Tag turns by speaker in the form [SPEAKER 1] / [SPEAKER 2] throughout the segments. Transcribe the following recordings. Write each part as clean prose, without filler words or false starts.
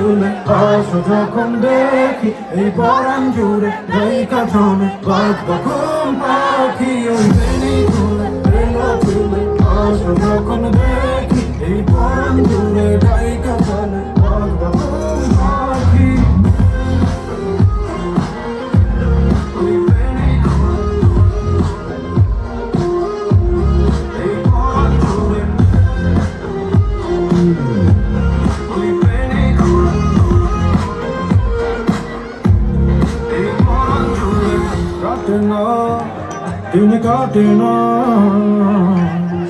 [SPEAKER 1] তুলে আসো যখন দেখি এই পরাণ জুড়ে গায়িকা চলে বাজবা ঘুম পাখি ওই বেনি তুলে বেলা তুলে আসো যখন দেখি এই পরাণ জুড়ে গায়িকা চলে বাজবা ঘুম পাখি ওই বেনি এই পরাণ জুড়ে ওই বেনি এই পরাণ জুড়ে কাটে না দিন কাটে না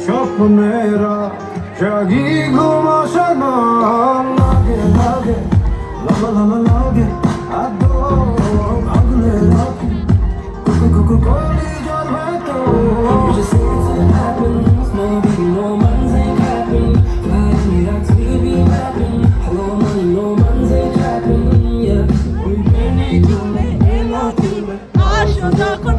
[SPEAKER 1] স্বপ্নেরা জাগি ঘুম আসে না লাগে লাগে লাগা লাগা লাগে আদো আগলে রাখি কুকু কুকু কলি জল ভেতো
[SPEAKER 2] You just say it's gonna happen. Small baby, no man's ain't capping. Fly me like to be rapping. Hello, money, no man's ain't capping. Yeah.
[SPEAKER 1] ওই বেনি তুলে বেলা তুলে
[SPEAKER 3] আসো যখন